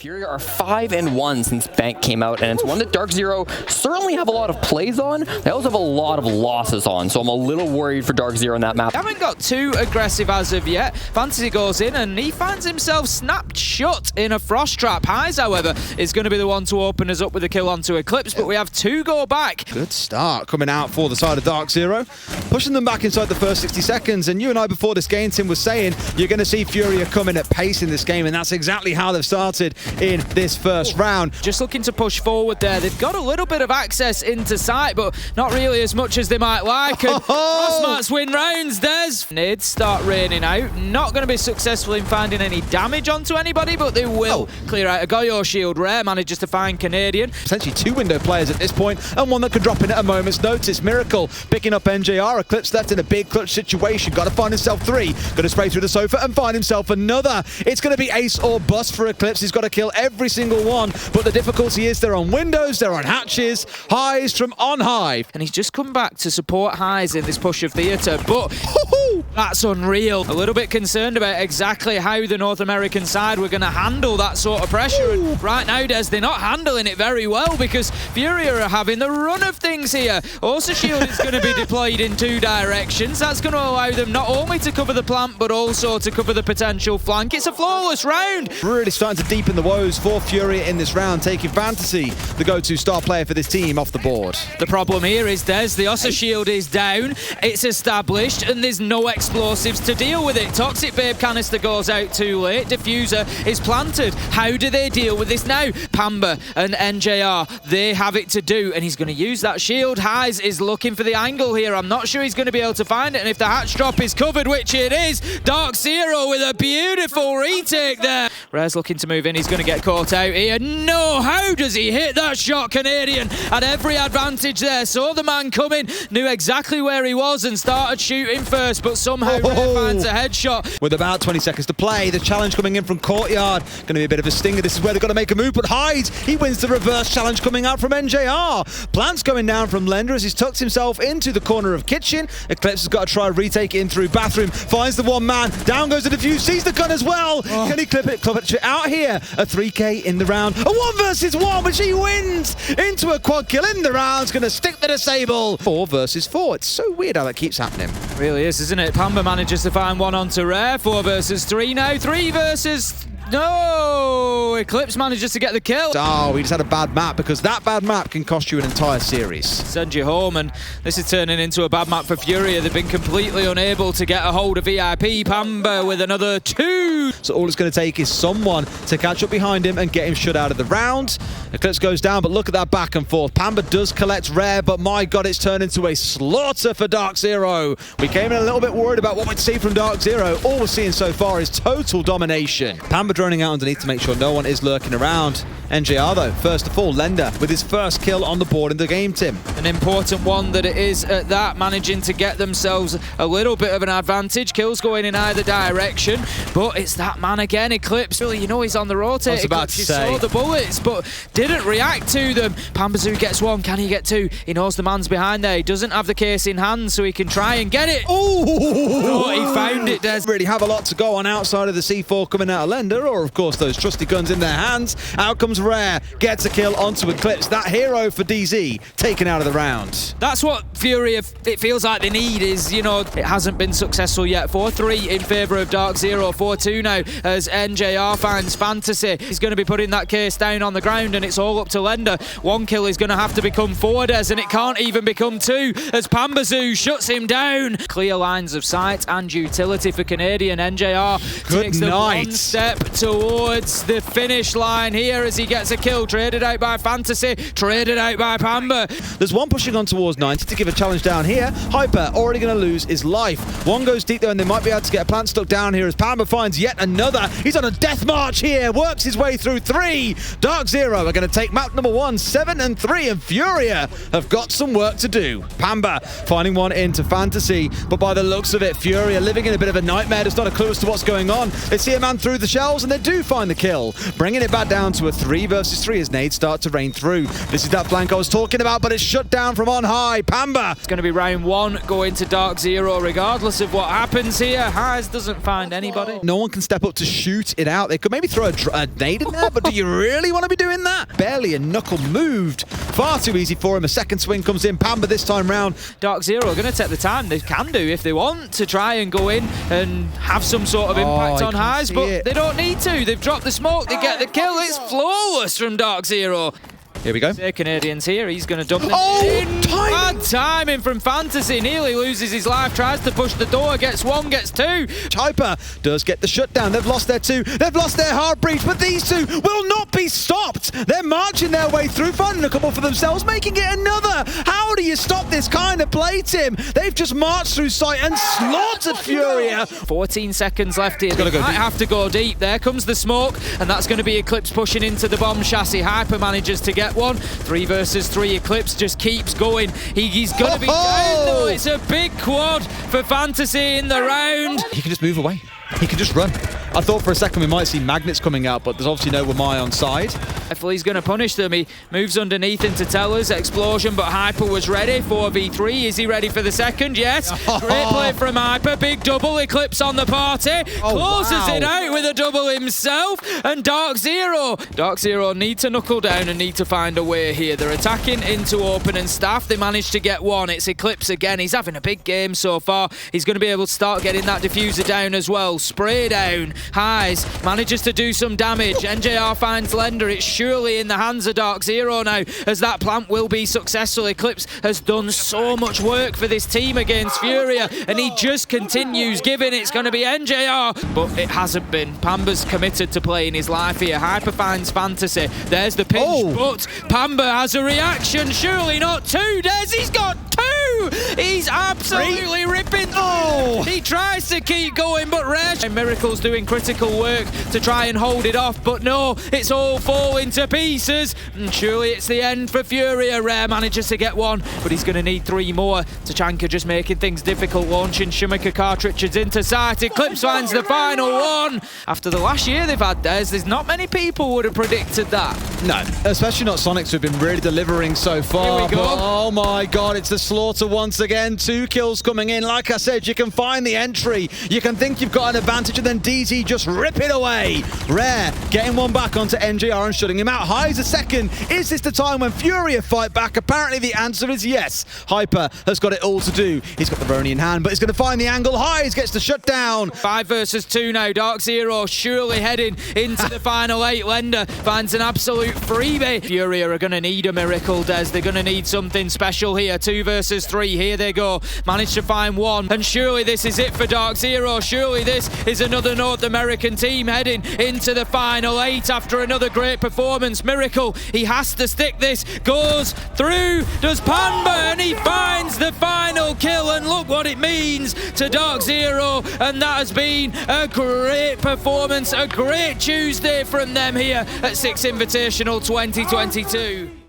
Furia are 5-1 since Bank came out, and it's one that DarkZero certainly have a lot of plays on. They also have a lot of losses on, so I'm a little worried for DarkZero on that map. They haven't got too aggressive as of yet. Fantasy goes in and he finds himself snapped shut in a frost trap. Highs, however, is going to be the one to open us up with a kill onto Eclipse, but we have two go back. Good start coming out for the side of DarkZero, pushing them back inside the first 60 seconds. And you and I before this game, Tim, was saying you're going to see Furia coming at pace in this game, and that's exactly how they've started in this first round. Just looking to push forward there. They've got a little bit of access into sight, but not really as much as they might like. And Crossmarks win rounds. There's nades start raining out. Not going to be successful in finding any damage onto anybody, but they will clear out a Goyo shield. Rare manages to find Canadian. Essentially two window players at this point, and one that could drop in at a moment's notice. Miracle picking up NJR. Eclipse left in a big clutch situation. Got to find himself three. Got to spray through the sofa and find himself another. It's going to be ace or bust for Eclipse. He's got to kill every single one, but the difficulty is they're on windows, they're on hatches. Highs from on high. And he's just come back to support Highs in this push of theatre, but that's unreal. A little bit concerned about exactly how the North American side were going to handle that sort of pressure. And right now, Des, they're not handling it very well because Furia are having the run of things here. Also, Shield is going to be deployed in two directions. That's going to allow them not only to cover the plant, but also to cover the potential flank. It's a flawless round. Really starting to deepen the woes for Furia in this round, taking Fantasy, the go-to star player for this team, off the board. The problem here is, Des, the Ossa shield is down, it's established, and there's no explosives to deal with it. Toxic Babe canister goes out too late, Diffuser is planted. How do they deal with this now? Pamba and NJR, they have it to do, and he's going to use that shield. Highs is looking for the angle here. I'm not sure he's going to be able to find it, and if the hatch drop is covered, which it is, DarkZero with a beautiful retake there. Rare's looking to move in, he's going to get caught out here. No, how does he hit that shot? Canadian had every advantage there, saw the man coming, knew exactly where he was and started shooting first, but somehow Rare finds a headshot. With about 20 seconds to play, the challenge coming in from Courtyard, going to be a bit of a stinger. This is where they've got to make a move, but Hides, he wins the reverse challenge coming out from NJR. Plants going down from Lender as he's tucked himself into the corner of Kitchen. Eclipse has got to try and retake it in through Bathroom, finds the one man, down goes the Diffuse, sees the gun as well. Can he clip it out here? A 3K in the round, a 1 versus 1, but she wins into a quad kill in the round. It's going to stick the disable. 4 versus 4. It's so weird how that keeps happening. It really is, isn't it? Pamba manages to find one onto Rare. 4 versus 3 now. 3 versus... No! Eclipse manages to get the kill. Oh, he just had a bad map, because that bad map can cost you an entire series. Send you home, and this is turning into a bad map for Furia. They've been completely unable to get a hold of VIP. Pamba with another 2. So all it's going to take is someone to catch up behind him and get him shut out of the round. Eclipse goes down, but look at that back and forth. Pamba does collect Rare, but my God, it's turned into a slaughter for DarkZero. We came in a little bit worried about what we'd see from DarkZero. All we're seeing so far is total domination. Pamba droning out underneath to make sure no one is lurking around. NJR though, first of all, Lender with his first kill on the board in the game, Tim. An important one that it is at that, managing to get themselves a little bit of an advantage. Kills going in either direction, but it's that man again, Eclipse. Really, you know he's on the rotate. I was about to say. He saw the bullets, but didn't react to them. Pambazoo gets 1, can he get 2? He knows the man's behind there. He doesn't have the case in hand, so he can try and get it. Oh, he found it, Des. Really have a lot to go on outside of the C4 coming out of Lender, or of course those trusty guns in their hands. Out comes Rare, gets a kill onto Eclipse. That hero for DZ taken out of the round. That's what Furia, it feels like they need, is, you know, it hasn't been successful yet. 4-3 in favour of DarkZero. 4-2 now as NJR finds Fantasy. He's going to be putting that case down on the ground, and it's all up to Lender. 1 kill is going to have to become 4, Des, and it can't even become 2 as Pambazoo shuts him down. Clear lines of sight and utility for Canadian. NJR takes them 1 step towards the finish line here as he gets a kill. Traded out by Fantasy, traded out by Pamba. There's one pushing on towards 90 to give a challenge down here. Hyper already going to lose his life. One goes deep though, and they might be able to get a plant stuck down here as Pamba finds yet another. He's on a death march here, works his way through 3. DarkZero are going to take map number 1, 7-3, and Furia have got some work to do. Pamba finding one into Fantasy, but by the looks of it, Furia living in a bit of a nightmare. There's not a clue as to what's going on. They see a man through the shells, and they do find the kill, bringing it back down to a 3 3 versus 3 as nades start to rain through. This is that flank I was talking about, but it's shut down from on high. Pamba. It's going to be round 1 going to DarkZero regardless of what happens here. Highs doesn't find anybody. No one can step up to shoot it out. They could maybe throw a nade in there, but do you really want to be doing that? Barely a knuckle moved. Far too easy for him. A second swing comes in. Pamba this time round. DarkZero are going to take the time they can do if they want to try and go in and have some sort of impact on Highs, but they don't need to. They've dropped the smoke. They get the kill. It's flawless from DarkZero. Here we go. Canadians here. He's going to dump them in. Bad timing from Fantasy. Nearly loses his life. Tries to push the door. Gets 1, gets 2. Hyper does get the shutdown. They've lost their 2. They've lost their hard breach, but these 2 will not be stopped. They're marching their way through, finding a couple for themselves, making it another. How do you stop this kind of play, Tim? They've just marched through sight and slaughtered Furia. 14 seconds left here. They might have to go deep. There comes the smoke, and that's going to be Eclipse pushing into the bomb chassis. Hyper manages to get 1. 3 versus 3. Eclipse just keeps going. He's going to be down though. It's a big quad for Fantasy in the round. He can just move away. He can just run. I thought for a second we might see magnets coming out, but there's obviously no Wamai on side. He's going to punish them. He moves underneath into Tellers. Explosion, but Hyper was ready. 4v3. Is he ready for the second? Yes. Great play from Hyper. Big double. Eclipse on the party. Closes it out with a double himself. And DarkZero need to knuckle down and need to find a way here. They're attacking into open and staff. They managed to get 1. It's Eclipse again. He's having a big game so far. He's going to be able to start getting that diffuser down as well. Spray down. Highs manages to do some damage. NJR finds Lender. It's surely in the hands of DarkZero now, as that plant will be successful. Eclipse has done so much work for this team against Furia, and he just continues giving. It's going to be NJR, but it hasn't been. Pamba's committed to playing his life here. Hyper finds Fantasy. There's the pinch, but Pamba has a reaction. Surely not 2. He's got 2. He's absolutely ripping. He tries to keep going, but Rare. Miracle's doing critical work to try and hold it off, but no, it's all falling to pieces. And surely it's the end for Furia. Rare manages to get 1, but he's going to need 3 more. Tachanka just making things difficult, launching Shimika cartridges into sight. Eclipse finds the final 1. After the last year they've had there's not many people would have predicted that. No, especially not Sonics, who've been really delivering so far. Here we go. Oh my god, it's the slaughter once again. 2 kills coming in. Like I said, you can find the entry. You can think you've got an advantage, and then DZ just rip it away. Rare getting 1 back onto NJR and shutting him out. Highs a second. Is this the time when Furia fight back? Apparently the answer is yes. Hyper has got it all to do. He's got the Roni in hand, but he's going to find the angle. Highs gets the shutdown. 5 versus 2 now. DarkZero surely heading into the final 8. Lender finds an absolute freebie. Furia are going to need a miracle, Des. They're going to need something special here. 2 versus 3. Here they go. Managed to find 1. And surely this is it for DarkZero. Surely this is another North American team heading into the final 8 after another great performance. Miracle, he has to stick this. Goes through, does Pamba, and he finds the final kill. And look what it means to DarkZero. And that has been a great performance, a great Tuesday from them here at 6 Invitational 2022.